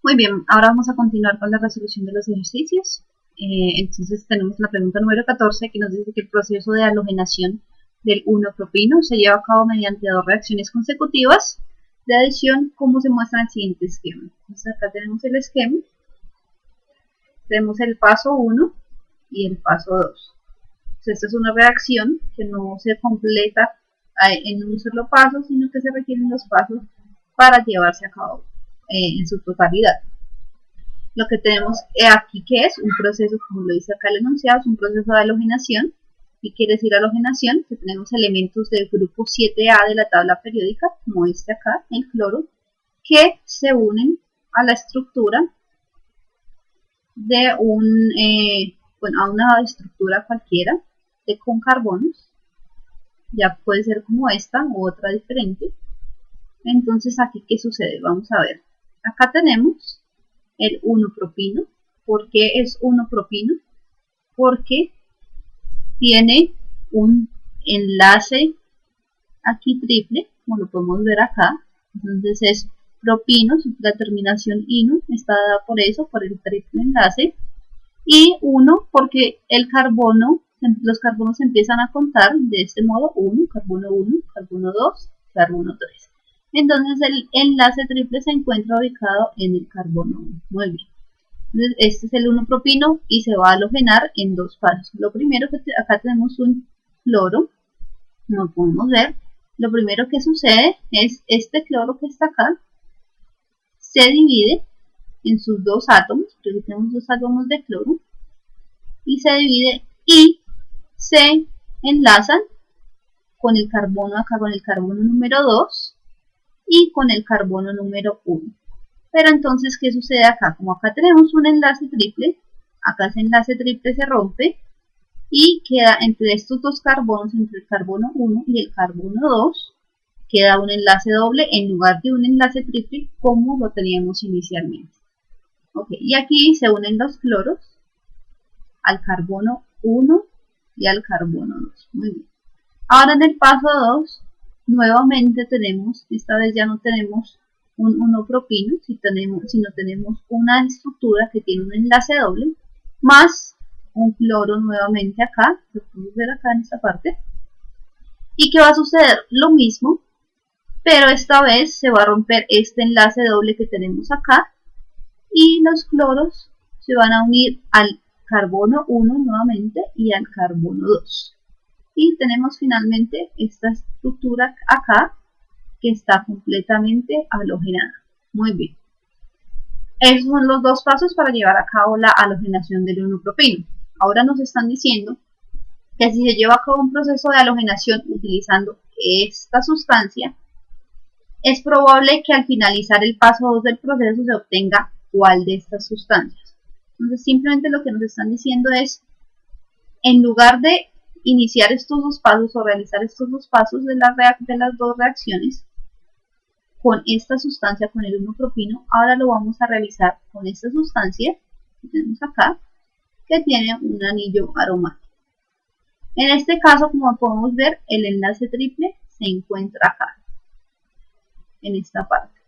Muy bien, ahora vamos a continuar con la resolución de los ejercicios. Entonces tenemos la pregunta número 14 que nos dice que el proceso de halogenación del 1-propino se lleva a cabo mediante dos reacciones consecutivas de adición, como se muestra en el siguiente esquema. Entonces acá tenemos el esquema, tenemos el paso 1 y el paso 2. Entonces esta es una reacción que no se completa en un solo paso, sino que se requieren dos pasos para llevarse a cabo en su totalidad. Lo que tenemos aquí que es un proceso, como lo dice acá el enunciado, es un proceso de halogenación. ¿Y quiere decir halogenación? Que tenemos elementos del grupo 7A de la tabla periódica, como este acá, el cloro, que se unen a la estructura de a una estructura cualquiera con carbonos. Ya puede ser como esta u otra diferente. Entonces aquí, ¿qué sucede? Vamos a ver. Acá tenemos el 1-propino. ¿Por qué es 1-propino? Porque tiene un enlace aquí triple, como lo podemos ver acá. Entonces es propino, la terminación ino está dada por eso, por el triple enlace. Y 1 porque los carbonos se empiezan a contar de este modo: 1, carbono 1, carbono 2, carbono 3. Entonces el enlace triple se encuentra ubicado en el carbono 1. Muy bien. Entonces este es el 1-propino y se va a halogenar en dos pasos. Lo primero que acá tenemos un cloro, como podemos ver. Lo primero que sucede es este cloro que está acá se divide en sus dos átomos, porque aquí tenemos dos átomos de cloro, y se divide y se enlazan con el carbono acá, con el carbono número 2 y con el carbono número 1. Pero entonces, ¿qué sucede acá? Como acá tenemos un enlace triple, acá ese enlace triple se rompe y queda entre estos dos carbonos, entre el carbono 1 y el carbono 2, queda un enlace doble en lugar de un enlace triple como lo teníamos inicialmente. Okay, y aquí se unen los cloros al carbono 1 y al carbono 2. Muy bien. Ahora en el paso 2, nuevamente tenemos, esta vez ya no tenemos un 1-propino, sino tenemos una estructura que tiene un enlace doble, más un cloro nuevamente acá, lo podemos ver acá en esta parte. ¿Y qué va a suceder? Lo mismo, pero esta vez se va a romper este enlace doble que tenemos acá y los cloros se van a unir al carbono 1 nuevamente y al carbono 2. Y tenemos finalmente esta estructura acá que está completamente halogenada. Muy bien. Esos son los dos pasos para llevar a cabo la halogenación del 1-propino. Ahora nos están diciendo que si se lleva a cabo un proceso de halogenación utilizando esta sustancia, es probable que al finalizar el paso 2 del proceso se obtenga cuál de estas sustancias. Entonces simplemente lo que nos están diciendo es, en lugar de iniciar estos dos pasos o realizar estos dos pasos de las dos reacciones con esta sustancia, con el 1-propino, ahora lo vamos a realizar con esta sustancia que tenemos acá, que tiene un anillo aromático. En este caso, como podemos ver, el enlace triple se encuentra acá, en esta parte.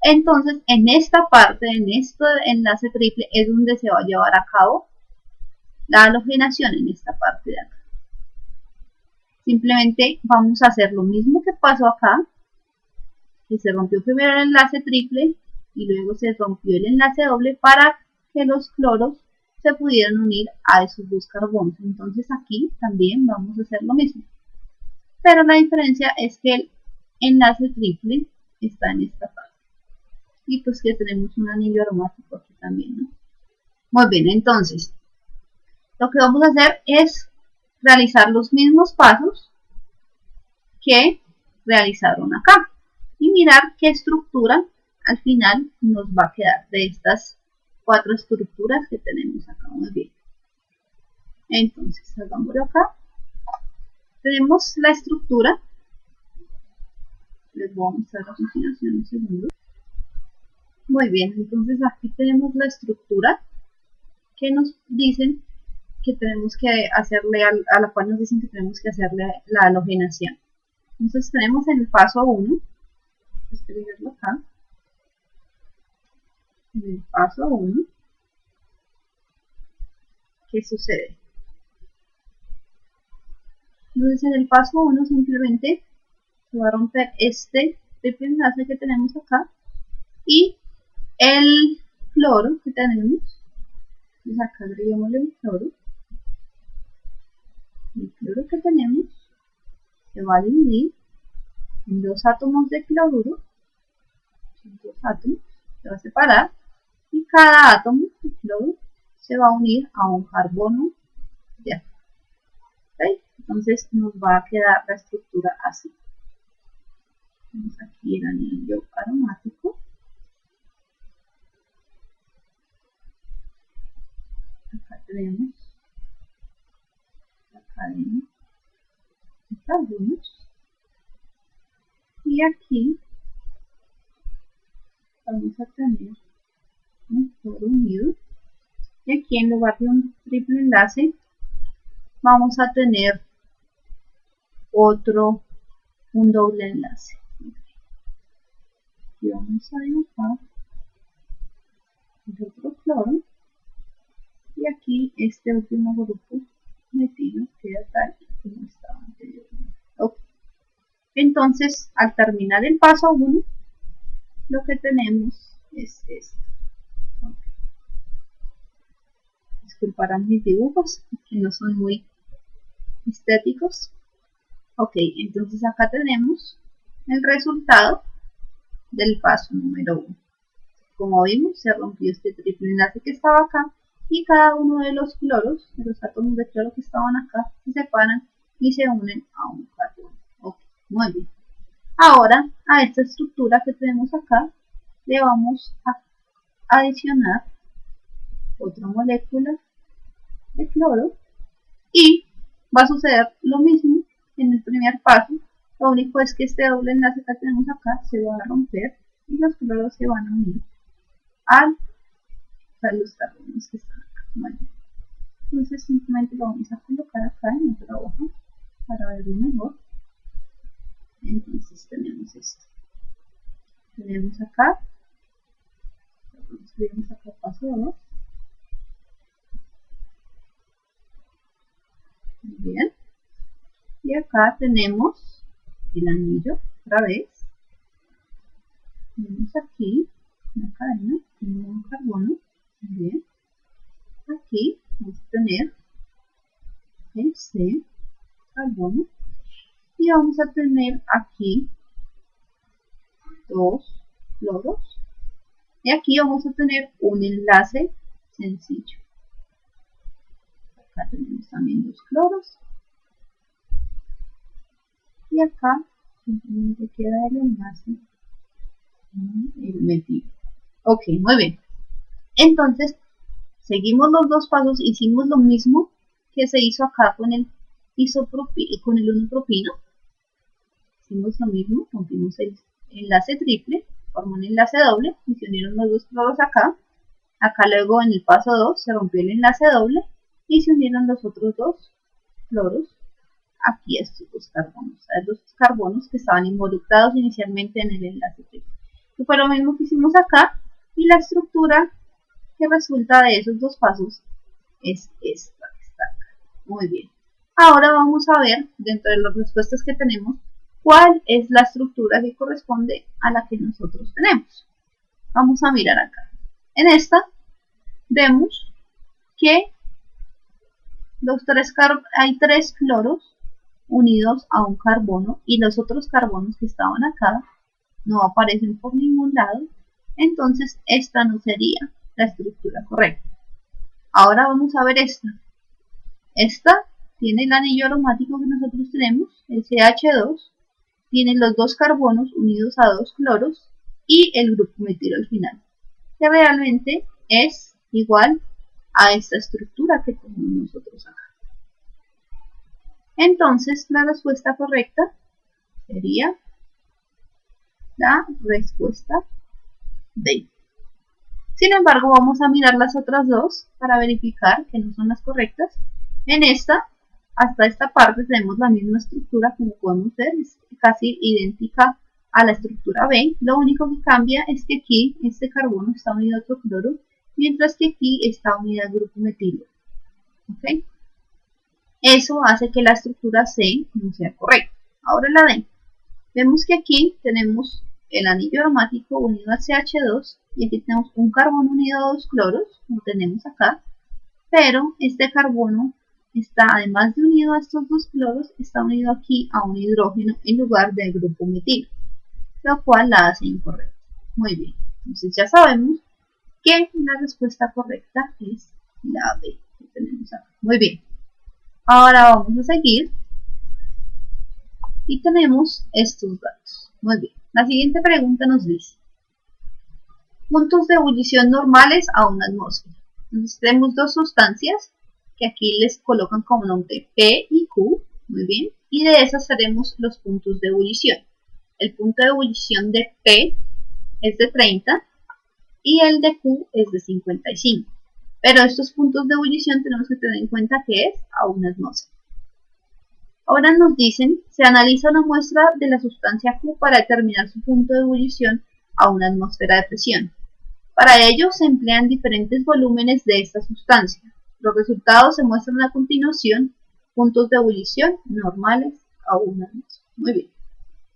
Entonces, en esta parte, en este enlace triple, es donde se va a llevar a cabo la halogenación, en esta parte de acá. Simplemente vamos a hacer lo mismo que pasó acá, que se rompió primero el enlace triple y luego se rompió el enlace doble para que los cloros se pudieran unir a esos dos carbonos. Entonces aquí también vamos a hacer lo mismo. Pero la diferencia es que el enlace triple está en esta parte. Y pues que tenemos un anillo aromático aquí también, ¿no? Muy bien, entonces lo que vamos a hacer es realizar los mismos pasos que realizaron acá y mirar qué estructura al final nos va a quedar de estas cuatro estructuras que tenemos acá. Muy bien. Entonces, hagámoslo acá. Tenemos la estructura. Les voy a mostrar a continuación un segundo. Muy bien, entonces aquí tenemos la estructura que nos dicen que tenemos que hacerle, a la cual nos dicen que tenemos que hacerle la halogenación. Entonces tenemos en el paso 1, escribirlo acá, en el paso 1, ¿qué sucede? Entonces en el paso 1 simplemente se va a romper este triple enlace que tenemos acá y el cloro que tenemos, entonces acá agreguemos el cloro que tenemos se va a dividir en dos átomos de cloruro, dos átomos, se va a separar y cada átomo de cloro se va a unir a un carbono de acá. ¿Okay? Entonces nos va a quedar la estructura así. Tenemos aquí el anillo aromático. Acá tenemos la cadena de carbonos. Y aquí vamos a tener un cloro unido. Y aquí en lugar de un triple enlace vamos a tener un doble enlace. Aquí vamos a dibujar el otro cloro y aquí este último grupo metilo queda tal como estaba anteriormente. Okay. Entonces, al terminar el paso 1, lo que tenemos es esto. Okay. Disculparán mis dibujos, que no son muy estéticos. Ok, entonces acá tenemos el resultado del paso número 1. Como vimos, se rompió este triple enlace que estaba acá y cada uno de los cloros, de los átomos de cloro que estaban acá, se separan y se unen a un carbono. Ok, muy bien. Ahora, a esta estructura que tenemos acá, le vamos a adicionar otra molécula de cloro y va a suceder lo mismo en el primer paso. Lo único es que este doble enlace que tenemos acá se va a romper y los cloros se van a unir a los carbonos que están acá. Bueno, entonces simplemente lo vamos a colocar acá en otra hoja para verlo mejor. Entonces tenemos esto. Tenemos acá, escribimos acá paso 2. Muy bien. Y acá tenemos el anillo otra vez. Tenemos aquí una cadena, tenemos un carbono. Muy bien. Aquí vamos a tener este carbono. Y vamos a tener aquí dos cloros. Y aquí vamos a tener un enlace sencillo. Acá tenemos también dos cloros. Y acá simplemente queda el enlace el metilo. Ok, muy bien. Entonces, seguimos los dos pasos, hicimos lo mismo que se hizo acá con el 1-propino. Hicimos lo mismo, rompimos el enlace triple, formó un enlace doble, y se unieron los dos cloros acá. Acá luego en el paso 2 se rompió el enlace doble y se unieron los otros dos cloros aquí estos dos carbonos que estaban involucrados inicialmente en el enlace triple. Y fue lo mismo que hicimos acá y la estructura que resulta de esos dos pasos es esta que está acá. Muy bien. Ahora vamos a ver, dentro de las respuestas que tenemos, cuál es la estructura que corresponde a la que nosotros tenemos. Vamos a mirar acá. En esta vemos que hay tres cloros unidos a un carbono y los otros carbonos que estaban acá no aparecen por ningún lado, entonces esta no sería la estructura correcta. Ahora vamos a ver esta. Esta tiene el anillo aromático que nosotros tenemos, el CH2, tiene los dos carbonos unidos a dos cloros y el grupo metilo al final, que realmente es igual a esta estructura que tenemos nosotros acá. Entonces la respuesta correcta sería la respuesta D. Sin embargo, vamos a mirar las otras dos para verificar que no son las correctas. En esta, hasta esta parte tenemos la misma estructura, como podemos ver, es casi idéntica a la estructura B. Lo único que cambia es que aquí este carbono está unido a otro cloro, mientras que aquí está unido al grupo metilo. ¿Okay? Eso hace que la estructura C no sea correcta. Ahora la D. Vemos que aquí tenemos el anillo aromático unido al CH2 y aquí tenemos un carbono unido a dos cloros, como tenemos acá, pero este carbono está, además de unido a estos dos cloros, está unido aquí a un hidrógeno en lugar del grupo metilo, lo cual la hace incorrecta. Muy bien, entonces ya sabemos que la respuesta correcta es la B que tenemos acá. Muy bien, ahora vamos a seguir y tenemos estos datos. Muy bien, la siguiente pregunta nos dice puntos de ebullición normales a una atmósfera. Entonces tenemos dos sustancias que aquí les colocan como nombre P y Q, muy bien, y de esas haremos los puntos de ebullición. El punto de ebullición de P es de 30 y el de Q es de 55. Pero estos puntos de ebullición tenemos que tener en cuenta que es a una atmósfera. Ahora nos dicen, se analiza una muestra de la sustancia Q para determinar su punto de ebullición a una atmósfera de presión. Para ello se emplean diferentes volúmenes de esta sustancia. Los resultados se muestran a continuación, puntos de ebullición normales a una atmósfera. Muy bien.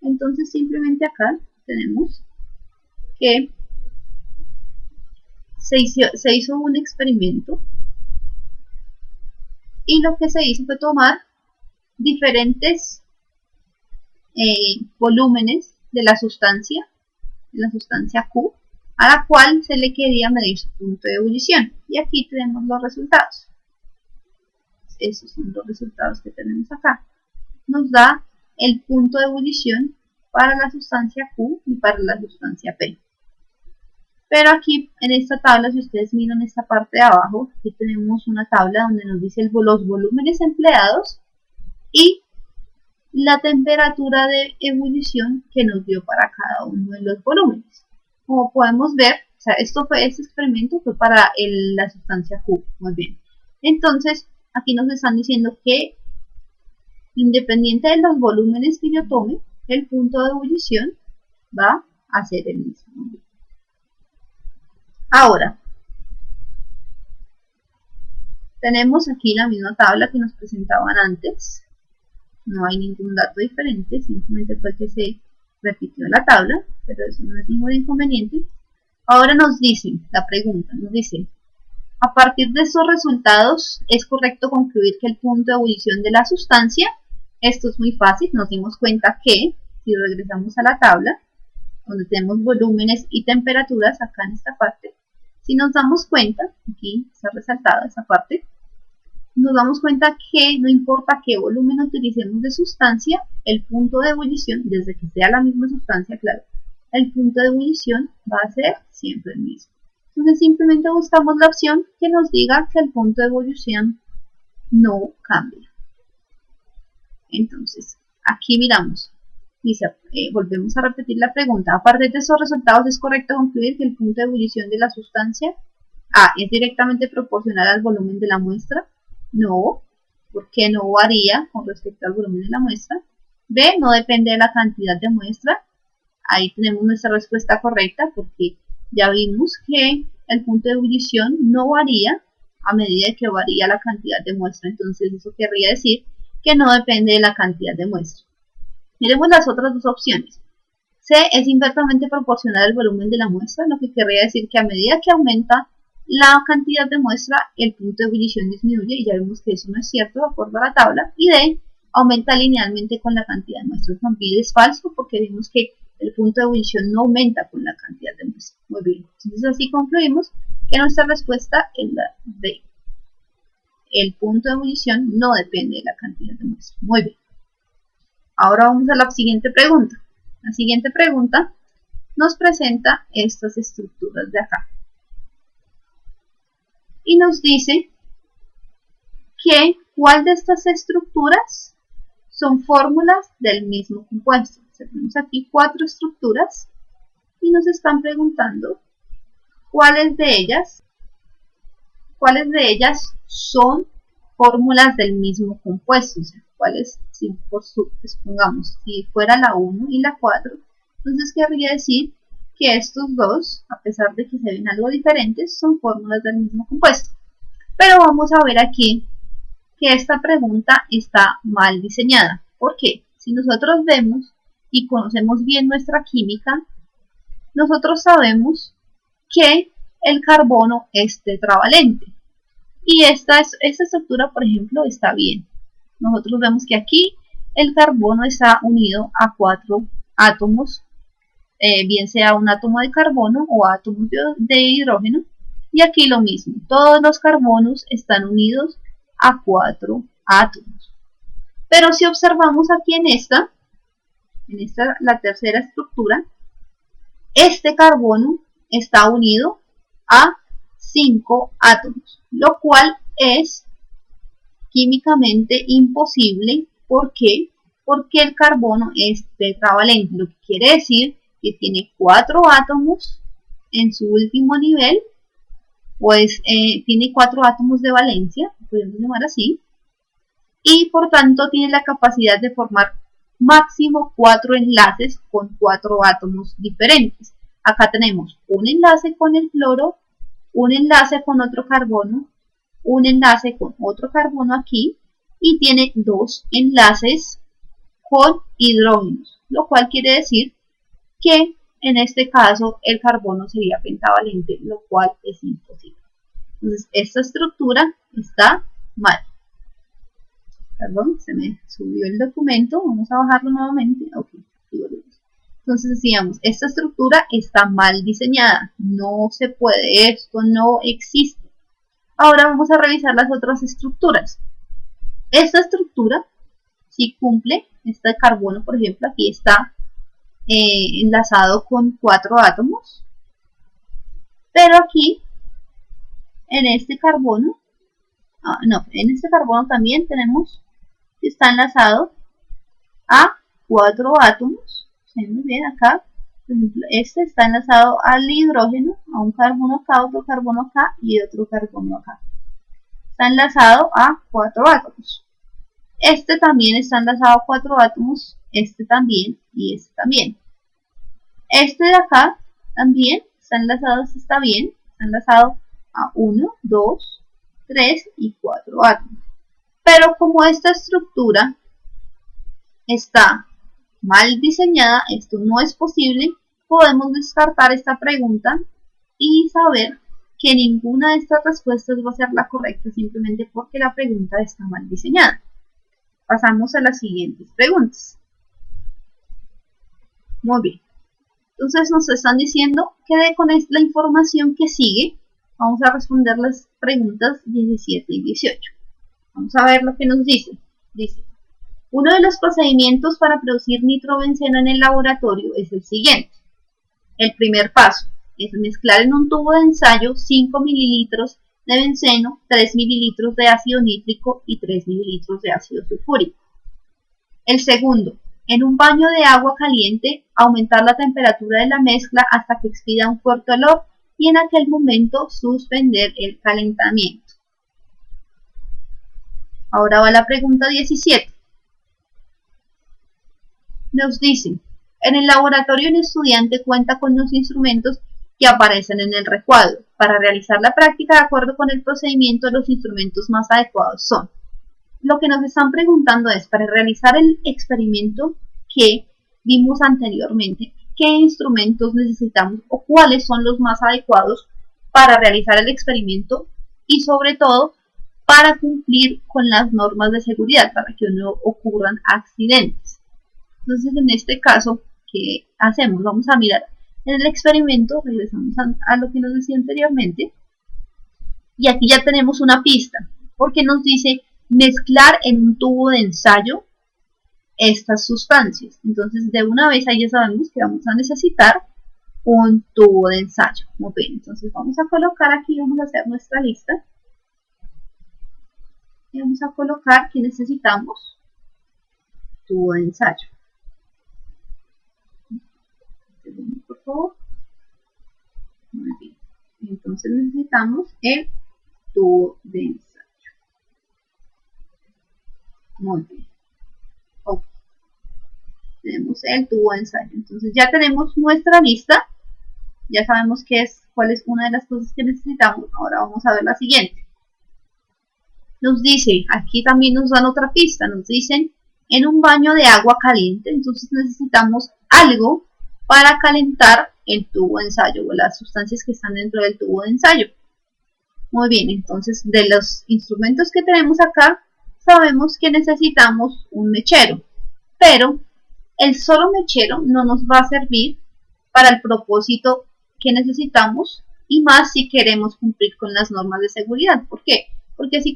Entonces simplemente acá tenemos que se hizo un experimento y lo que se hizo fue tomar diferentes volúmenes de la sustancia Q, a la cual se le quería medir su punto de ebullición. Y aquí tenemos los resultados. Esos son los resultados que tenemos acá. Nos da el punto de ebullición para la sustancia Q y para la sustancia P. Pero aquí en esta tabla, si ustedes miran esta parte de abajo, aquí tenemos una tabla donde nos dice los volúmenes empleados y la temperatura de ebullición que nos dio para cada uno de los volúmenes. Como podemos ver, o sea, este experimento fue para la sustancia Q. Muy bien. Entonces, aquí nos están diciendo que independiente de los volúmenes que yo tome, el punto de ebullición va a ser el mismo. Ahora, tenemos aquí la misma tabla que nos presentaban antes. No hay ningún dato diferente, simplemente fue que se repitió la tabla, pero eso no es ningún inconveniente. Ahora nos dicen, la pregunta nos dice, a partir de estos resultados, ¿es correcto concluir que el punto de ebullición de la sustancia? Esto es muy fácil, nos dimos cuenta que, si regresamos a la tabla, donde tenemos volúmenes y temperaturas acá en esta parte, si nos damos cuenta, aquí está resaltada esa parte, nos damos cuenta que no importa qué volumen utilicemos de sustancia, el punto de ebullición, desde que sea la misma sustancia, claro, el punto de ebullición va a ser siempre el mismo. Entonces simplemente buscamos la opción que nos diga que el punto de ebullición no cambia. Entonces, aquí miramos. Dice, volvemos a repetir la pregunta. A partir de esos resultados, ¿es correcto concluir que el punto de ebullición de la sustancia A es directamente proporcional al volumen de la muestra? No, porque no varía con respecto al volumen de la muestra. B, no depende de la cantidad de muestra. Ahí tenemos nuestra respuesta correcta porque ya vimos que el punto de ebullición no varía a medida que varía la cantidad de muestra. Entonces eso querría decir que no depende de la cantidad de muestra. Miremos las otras dos opciones. C es inversamente proporcional al volumen de la muestra, lo que querría decir que a medida que aumenta la cantidad de muestra, el punto de ebullición disminuye, y ya vemos que eso no es cierto de acuerdo a la tabla. Y D, aumenta linealmente con la cantidad de muestras. También es falso porque vimos que el punto de ebullición no aumenta con la cantidad de muestras. Muy bien, entonces así concluimos que nuestra respuesta es la D. El punto de ebullición no depende de la cantidad de muestras. Muy bien. Ahora vamos a la siguiente pregunta. La siguiente pregunta nos presenta estas estructuras de acá. Y nos dice que cuál de estas estructuras son fórmulas del mismo compuesto. Tenemos aquí 4 estructuras y nos están preguntando cuáles de ellas son fórmulas del mismo compuesto. O sea, cuáles, si supongamos, si fuera la 1 y la 4, Entonces querría decir que estos dos, a pesar de que se ven algo diferentes, son fórmulas del mismo compuesto. Pero vamos a ver aquí que esta pregunta está mal diseñada. ¿Por qué? Si nosotros vemos y conocemos bien nuestra química, nosotros sabemos que el carbono es tetravalente. Y esta estructura, por ejemplo, está bien. Nosotros vemos que aquí el carbono está unido a 4 átomos, bien sea un átomo de carbono o átomos de hidrógeno. Y aquí lo mismo, todos los carbonos están unidos a 4 átomos. Pero si observamos aquí en esta, la tercera estructura, este carbono está unido a 5 átomos, lo cual es químicamente imposible. ¿Por qué? Porque el carbono es tetravalente, lo que quiere decir que tiene 4 átomos en su último nivel, pues tiene 4 átomos de valencia, podemos llamar así, y por tanto tiene la capacidad de formar máximo 4 enlaces con 4 átomos diferentes. Acá tenemos un enlace con el cloro, un enlace con otro carbono, un enlace con otro carbono aquí, y tiene 2 enlaces con hidrógenos, lo cual quiere decir que en este caso el carbono sería pentavalente, lo cual es imposible. Entonces esta estructura está mal. Perdón, se me subió el documento, vamos a bajarlo nuevamente. Okay. Entonces decíamos, esta estructura está mal diseñada, no se puede, esto no existe. Ahora vamos a revisar las otras estructuras. Esta estructura sí cumple, este carbono, por ejemplo, aquí está enlazado con 4 átomos, pero aquí en este carbono, en este carbono también tenemos que está enlazado a 4 átomos. Muy bien, acá, por ejemplo, este está enlazado al hidrógeno, a un carbono acá, otro carbono acá y otro carbono acá. Está enlazado a 4 átomos. Este también está enlazado a 4 átomos, este también y este también. Este de acá también está enlazado, este está bien, está enlazado a 1, 2, 3 y 4 átomos. Pero como esta estructura está mal diseñada, esto no es posible, podemos descartar esta pregunta y saber que ninguna de estas respuestas va a ser la correcta simplemente porque la pregunta está mal diseñada. Pasamos a las siguientes preguntas. Muy bien. Entonces nos están diciendo que con la información que sigue vamos a responder las preguntas 17 y 18. Vamos a ver lo que nos dice. Dice, uno de los procedimientos para producir nitrobenceno en el laboratorio es el siguiente. El primer paso es mezclar en un tubo de ensayo 5 mililitros de benceno, 3 mililitros de ácido nítrico y 3 mililitros de ácido sulfúrico. El segundo, en un baño de agua caliente, aumentar la temperatura de la mezcla hasta que expida un fuerte olor y en aquel momento suspender el calentamiento. Ahora va la pregunta 17. Nos dicen, en el laboratorio un estudiante cuenta con los instrumentos que aparecen en el recuadro. Para realizar la práctica de acuerdo con el procedimiento, los instrumentos más adecuados son. Lo que nos están preguntando es, para realizar el experimento que vimos anteriormente, ¿qué instrumentos necesitamos o cuáles son los más adecuados para realizar el experimento y sobre todo para cumplir con las normas de seguridad para que no ocurran accidentes? Entonces, en este caso, ¿qué hacemos? Vamos a mirar en el experimento, regresamos a lo que nos decía anteriormente, y aquí ya tenemos una pista, porque nos dice mezclar en un tubo de ensayo estas sustancias. Entonces, de una vez ahí ya sabemos que vamos a necesitar un tubo de ensayo. Muy bien, entonces vamos a colocar aquí, vamos a hacer nuestra lista, y vamos a colocar que necesitamos tubo de ensayo. Por favor. Muy bien. Entonces necesitamos el tubo de ensayo. Muy bien. Okay. tenemos el tubo de ensayo. Entonces ya tenemos nuestra lista, ya sabemos cuál es una de las cosas que necesitamos. Ahora vamos a ver la siguiente. Nos dice, aquí también nos dan otra pista, nos dicen en un baño de agua caliente, entonces necesitamos algo para calentar el tubo de ensayo o las sustancias que están dentro del tubo de ensayo. Muy bien, entonces de los instrumentos que tenemos acá, sabemos que necesitamos un mechero, pero el solo mechero no nos va a servir para el propósito que necesitamos y más si queremos cumplir con las normas de seguridad. ¿Por qué? Porque si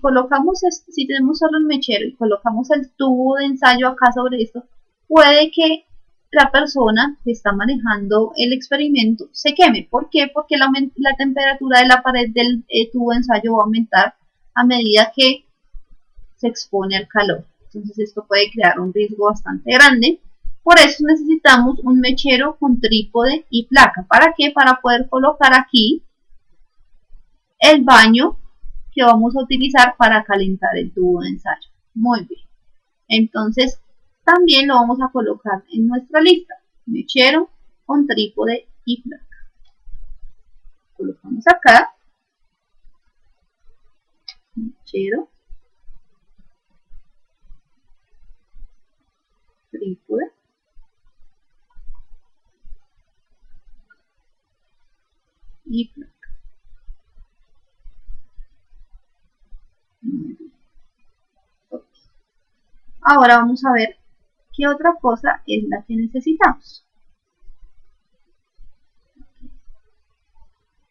tenemos solo el mechero y colocamos el tubo de ensayo acá sobre esto, puede que la persona que está manejando el experimento se queme. ¿Por qué? Porque la temperatura de la pared del tubo de ensayo va a aumentar a medida que se expone al calor. Entonces esto puede crear un riesgo bastante grande. Por eso necesitamos un mechero con trípode y placa. ¿Para qué? Para poder colocar aquí el baño que vamos a utilizar para calentar el tubo de ensayo. Muy bien. Entonces también lo vamos a colocar en nuestra lista. Mechero con trípode y placa. Colocamos acá. Mechero. Trípode. Y placa. Ahora vamos a ver qué otra cosa es la que necesitamos.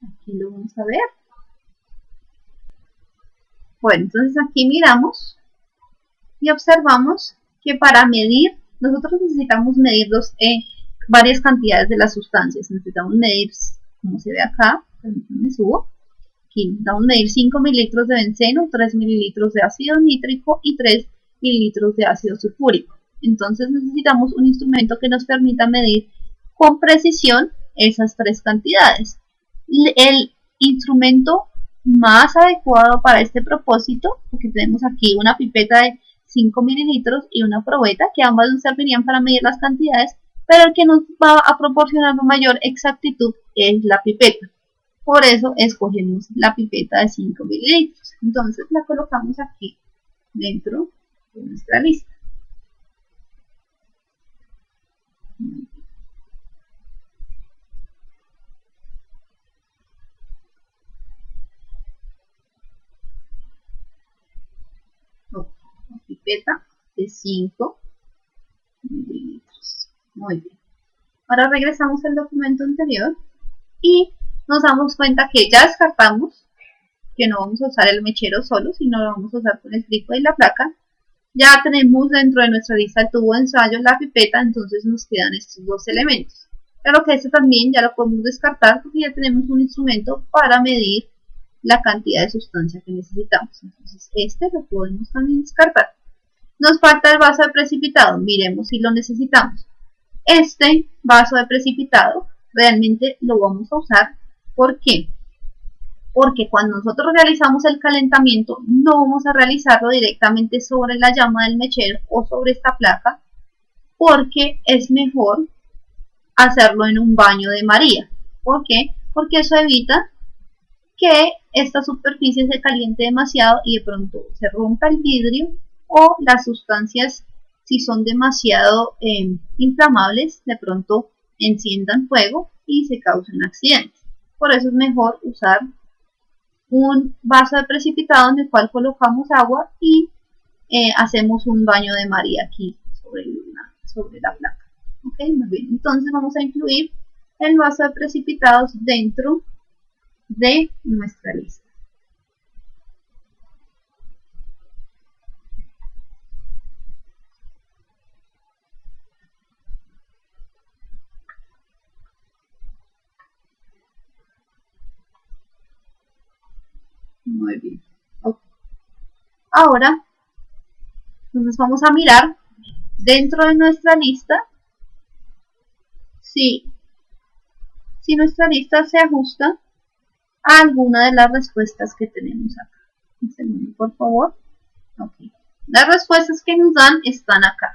Aquí lo vamos a ver. Bueno, entonces aquí miramos y observamos que para medir, nosotros necesitamos medir varias cantidades de las sustancias. Necesitamos medir, como se ve acá, me subo. Aquí necesitamos medir 5 mililitros de benceno, 3 mililitros de ácido nítrico y 3 mililitros de ácido sulfúrico. Entonces necesitamos un instrumento que nos permita medir con precisión esas tres cantidades. El instrumento más adecuado para este propósito, porque tenemos aquí una pipeta de 5 mililitros y una probeta, que ambas nos servirían para medir las cantidades, pero el que nos va a proporcionar una mayor exactitud es la pipeta. Por eso escogemos la pipeta de 5 mililitros. Entonces la colocamos aquí dentro de nuestra lista. La pipeta de 5 mililitros. Muy bien. Ahora regresamos al documento anterior y nos damos cuenta que ya descartamos que no vamos a usar el mechero solo, sino lo vamos a usar con el trípode y la placa. Ya tenemos dentro de nuestra lista el tubo de ensayo, la pipeta, entonces nos quedan estos dos elementos. Claro que este también ya lo podemos descartar porque ya tenemos un instrumento para medir la cantidad de sustancia que necesitamos. Entonces este lo podemos también descartar. Nos falta el vaso de precipitado, miremos si lo necesitamos. Este vaso de precipitado realmente lo vamos a usar. ¿Por qué? Porque cuando nosotros realizamos el calentamiento no vamos a realizarlo directamente sobre la llama del mechero o sobre esta placa, porque es mejor hacerlo en un baño de María. ¿Por qué? Porque eso evita que esta superficie se caliente demasiado y de pronto se rompa el vidrio o las sustancias, si son demasiado inflamables, de pronto enciendan fuego y se causen accidentes. Por eso es mejor usar un vaso de precipitado en el cual colocamos agua y hacemos un baño de María aquí sobre la placa. Ok, muy bien. Entonces vamos a incluir el vaso de precipitados dentro de nuestra lista. Muy bien. Okay. Ahora, entonces vamos a mirar dentro de nuestra lista si nuestra lista se ajusta a alguna de las respuestas que tenemos acá. Un segundo, por favor. Okay. Las respuestas que nos dan están acá.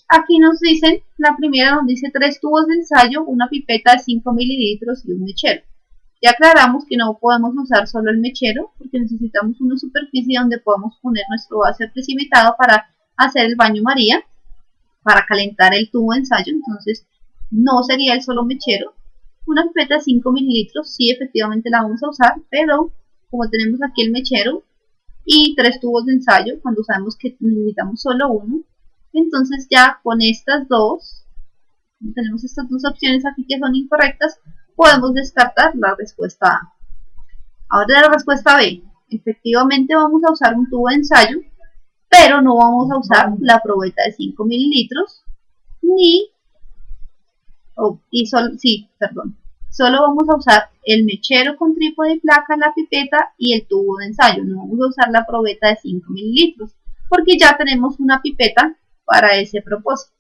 Aquí nos dicen, la primera nos dice 3 tubos de ensayo, una pipeta de 5 mililitros y un mechero. Ya aclaramos que no podemos usar solo el mechero porque necesitamos una superficie donde podamos poner nuestro base precipitado para hacer el baño María, para calentar el tubo de ensayo. Entonces no sería el solo mechero. Una pipeta de 5 mililitros, sí, efectivamente la vamos a usar, pero como tenemos aquí el mechero y 3 tubos de ensayo, cuando sabemos que necesitamos solo uno, entonces ya con estas dos, tenemos estas dos opciones aquí que son incorrectas, podemos descartar la respuesta A. Ahora la respuesta B, efectivamente vamos a usar un tubo de ensayo, pero no vamos a usar la probeta de 5 mililitros, solo vamos a usar el mechero con trípode y placa, la pipeta y el tubo de ensayo. No vamos a usar la probeta de 5 mililitros, porque ya tenemos una pipeta para ese propósito.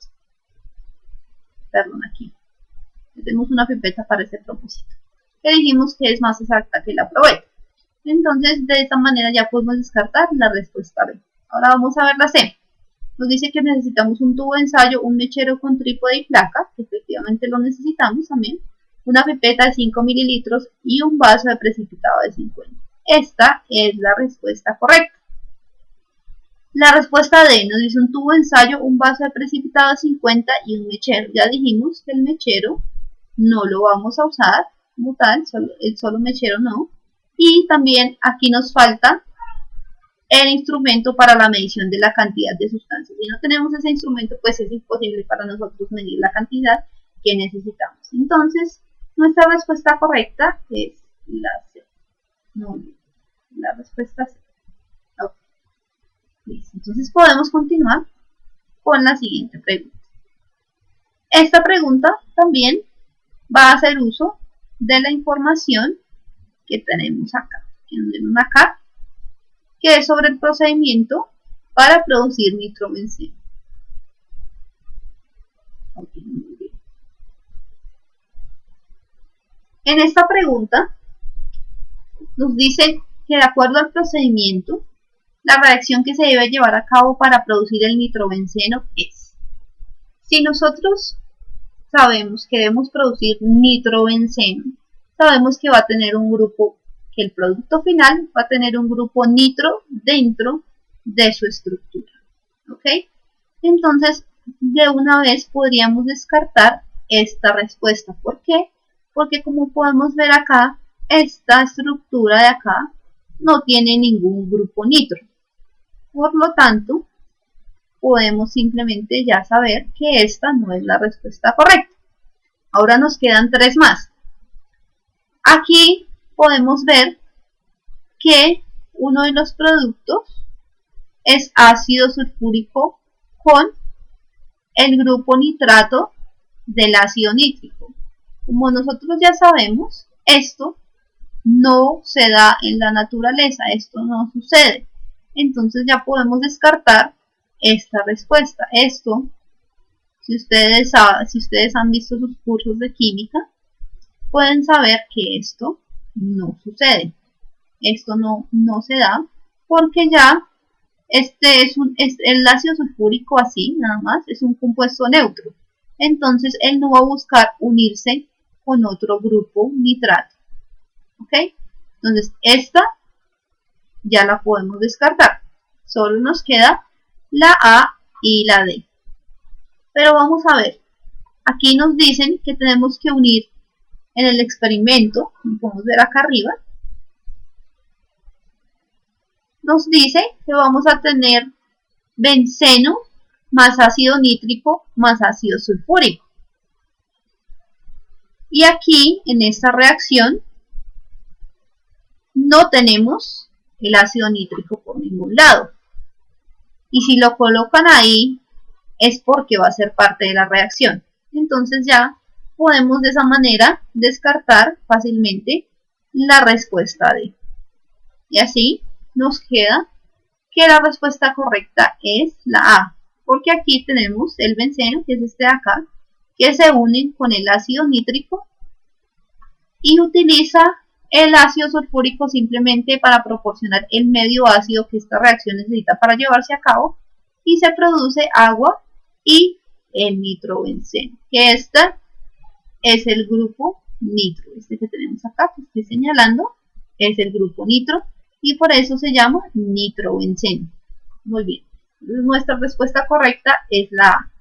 Aquí. Tenemos una pipeta para ese propósito, que dijimos que es más exacta que la probeta. Entonces, de esta manera ya podemos descartar la respuesta B. Ahora vamos a ver la C. Nos dice que necesitamos un tubo de ensayo, un mechero con trípode y placa, que efectivamente lo necesitamos también, una pipeta de 5 mililitros y un vaso de precipitado de 50. Esta es la respuesta correcta. La respuesta D nos dice un tubo de ensayo, un vaso de precipitado de 50 y un mechero. Ya dijimos que el mechero no lo vamos a usar como tal, el solo mechero no. Y también aquí nos falta el instrumento para la medición de la cantidad de sustancias. Si no tenemos ese instrumento, pues es imposible para nosotros medir la cantidad que necesitamos. Entonces, nuestra respuesta correcta es la C. Muy bien. La respuesta C. Okay. Listo. Entonces podemos continuar con la siguiente pregunta. Esta pregunta también va a hacer uso de la información que tenemos acá. Que es sobre el procedimiento para producir nitrobenceno. Okay, muy bien. En esta pregunta nos dice que de acuerdo al procedimiento, la reacción que se debe llevar a cabo para producir el nitrobenceno es: si nosotros sabemos que debemos producir nitrobenceno, sabemos que va a tener un grupo, que el producto final va a tener un grupo nitro dentro de su estructura. ¿Ok? Entonces, de una vez podríamos descartar esta respuesta. ¿Por qué? Porque como podemos ver acá, esta estructura de acá no tiene ningún grupo nitro. Por lo tanto, podemos simplemente ya saber que esta no es la respuesta correcta. Ahora nos quedan 3 más. Aquí podemos ver que uno de los productos es ácido sulfúrico con el grupo nitrato del ácido nítrico. Como nosotros ya sabemos, esto no se da en la naturaleza, esto no sucede. Entonces ya podemos descartar esta respuesta. Esto, si ustedes han visto sus cursos de química, pueden saber que esto no sucede. Esto no se da porque ya el ácido sulfúrico así, nada más, es un compuesto neutro. Entonces él no va a buscar unirse con otro grupo nitrato. ¿Ok? Entonces esta ya la podemos descartar. Solo nos queda la A y la D. Pero vamos a ver. Aquí nos dicen que tenemos que unir en el experimento, como podemos ver acá arriba, nos dice que vamos a tener benceno más ácido nítrico más ácido sulfúrico. Y aquí, en esta reacción, no tenemos el ácido nítrico por ningún lado. Y si lo colocan ahí, es porque va a ser parte de la reacción. Entonces ya podemos de esa manera descartar fácilmente la respuesta D. Y así nos queda que la respuesta correcta es la A, porque aquí tenemos el benceno, que es este de acá, que se une con el ácido nítrico y utiliza el ácido sulfúrico simplemente para proporcionar el medio ácido que esta reacción necesita para llevarse a cabo, y se produce agua y el nitrobenceno, que este es el grupo nitro, este que tenemos acá, que estoy señalando, es el grupo nitro y por eso se llama nitrobenceno. Muy bien, nuestra respuesta correcta es la A.